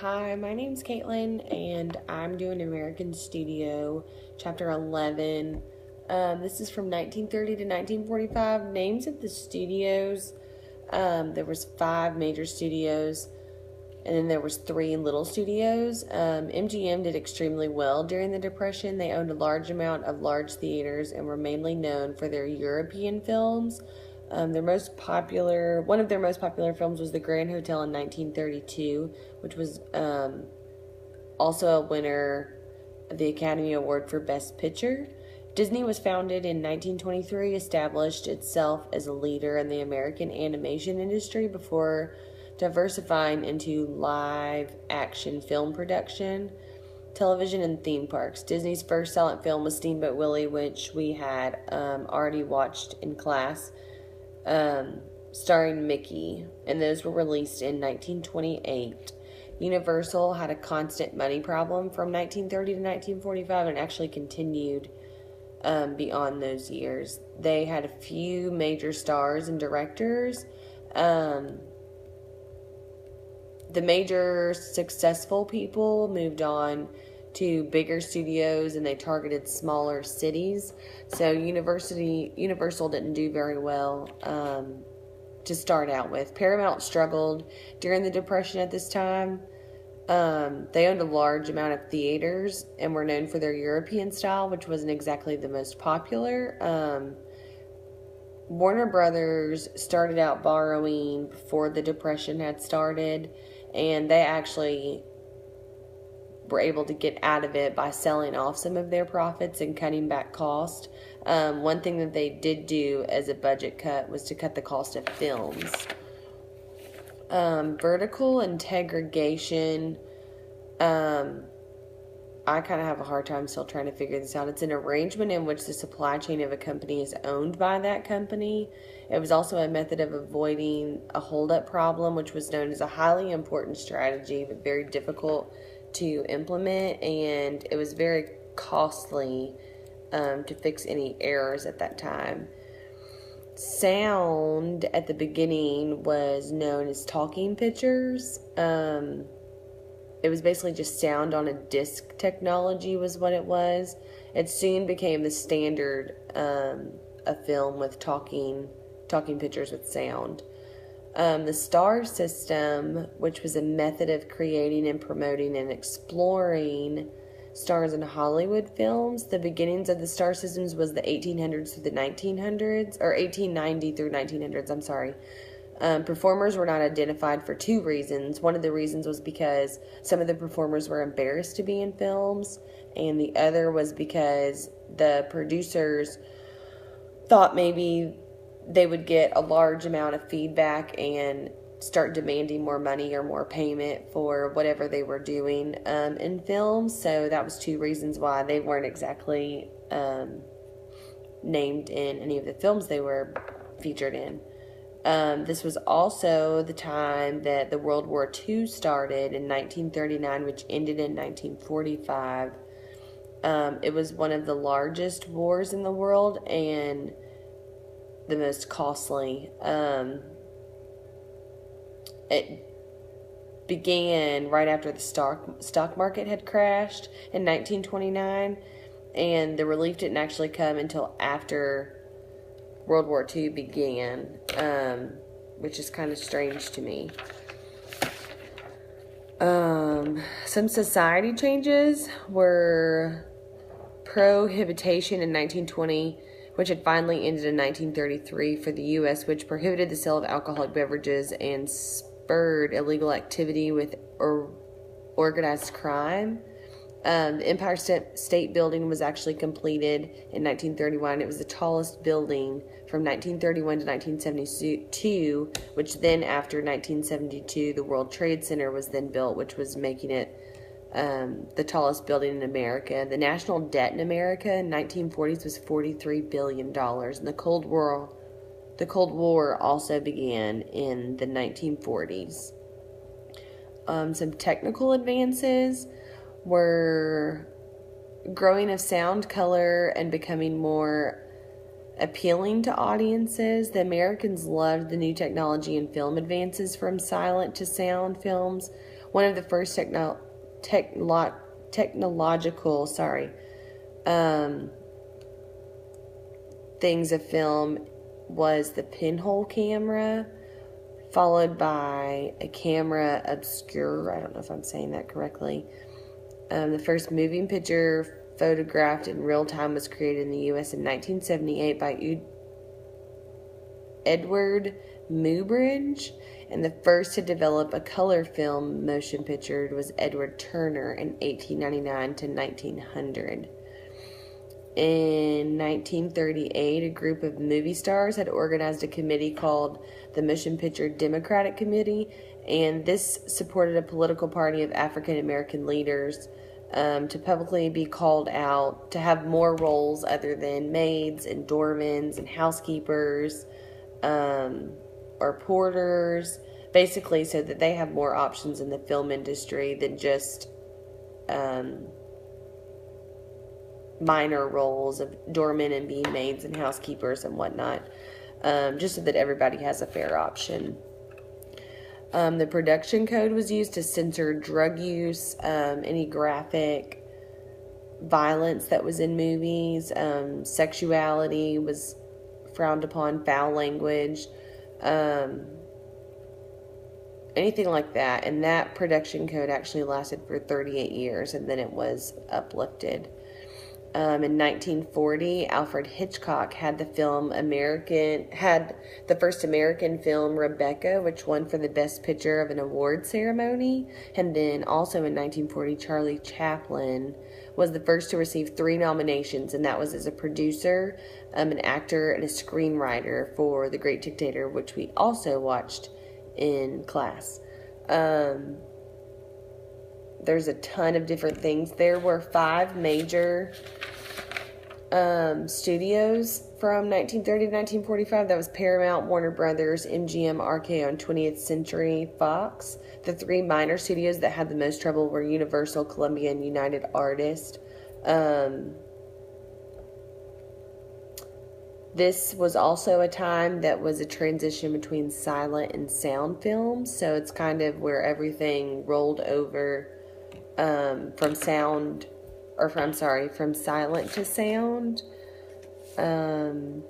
Hi, my name's Caitlin, and I'm doing American Studio, Chapter 11. This is from 1930 to 1945. Names of the studios. There was 5 major studios, and then there was 3 little studios. MGM did extremely well during the Depression. They owned a large amount of large theaters and were mainly known for their European films. One of their most popular films was The Grand Hotel in 1932, which was also a winner of the Academy Award for Best Picture. Disney was founded in 1923, established itself as a leader in the American animation industry before diversifying into live action film production, television, and theme parks. Disney's first silent film was Steamboat Willie, which we had already watched in class, starring Mickey, and those were released in 1928. Universal had a constant money problem from 1930 to 1945 and actually continued beyond those years. They had a few major stars and directors. The major successful people moved on to bigger studios and they targeted smaller cities. So Universal didn't do very well to start out with. Paramount struggled during the Depression at this time. They owned a large amount of theaters and were known for their European style, which wasn't exactly the most popular. Warner Brothers started out borrowing before the Depression had started, and they actually were able to get out of it by selling off some of their profits and cutting back cost. One thing that they did do as a budget cut was to cut the cost of films. Vertical integration. I kind of have a hard time still trying to figure this out. It's an arrangement in which the supply chain of a company is owned by that company. It was also a method of avoiding a holdup problem, which was known as a highly important strategy, but very difficult to implement, and it was very costly to fix any errors at that time. Sound at the beginning was known as talking pictures. It was basically just sound on a disc technology was what it was. It soon became the standard of film with talking pictures with sound. The star system, which was a method of creating and promoting and exploring stars in Hollywood films. The beginnings of the star systems was the 1800s through the 1900s, or 1890 through 1900s, I'm sorry. Performers were not identified for 2 reasons. One of the reasons was because some of the performers were embarrassed to be in films, and the other was because the producers thought maybe they would get a large amount of feedback and start demanding more money or more payment for whatever they were doing in films. So that was 2 reasons why they weren't exactly named in any of the films they were featured in. This was also the time that the World War II started in 1939, which ended in 1945. It was one of the largest wars in the world and the most costly. It began right after the stock market had crashed in 1929, and the relief didn't actually come until after World War II began, which is kind of strange to me. Some society changes were prohibition in 1920, which had finally ended in 1933 for the U.S., which prohibited the sale of alcoholic beverages and spurred illegal activity with organized crime. The Empire State Building was actually completed in 1931. It was the tallest building from 1931 to 1972, which then after 1972, the World Trade Center was then built, which was making it the tallest building in America. The national debt in America in 1940s was $43 billion, and the Cold War also began in the 1940s. Some technical advances were growing of sound, color, and becoming more appealing to audiences. The Americans loved the new technology and film advances from silent to sound films one of the first technological, things of film was the pinhole camera, followed by a camera obscura. I don't know if I'm saying that correctly. The first moving picture photographed in real time was created in the U.S. in 1978 by Edward Muybridge, and the first to develop a color film motion picture was Edward Turner in 1899 to 1900. In 1938, a group of movie stars had organized a committee called the Motion Picture Democratic Committee, and this supported a political party of African American leaders to publicly be called out to have more roles other than maids and doormen and housekeepers or porters, basically so that they have more options in the film industry than just minor roles of doormen and being maids and housekeepers and whatnot, just so that everybody has a fair option. The production code was used to censor drug use, any graphic violence that was in movies, sexuality was frowned upon, foul language, anything like that. And that production code actually lasted for 38 years, and then it was uplifted. In 1940, Alfred Hitchcock had the first American film Rebecca, which won for the Best Picture of an award ceremony. And then also in 1940, Charlie Chaplin was the first to receive 3 nominations, and that was as a producer, an actor, and a screenwriter for The Great Dictator, which we also watched in class. There's a ton of different things. There were 5 major studios from 1930 to 1945. That was Paramount, Warner Brothers, MGM, RKO, and 20th Century Fox. The 3 minor studios that had the most trouble were Universal, Columbia, and United Artists. This was also a time that was a transition between silent and sound films, so it's kind of where everything rolled over from silent to sound. And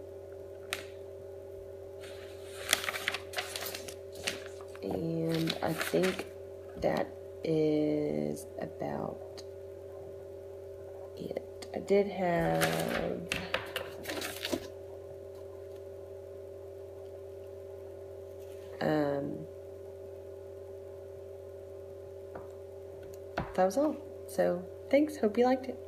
I think that is about it. I did have that was all. So thanks. Hope you liked it.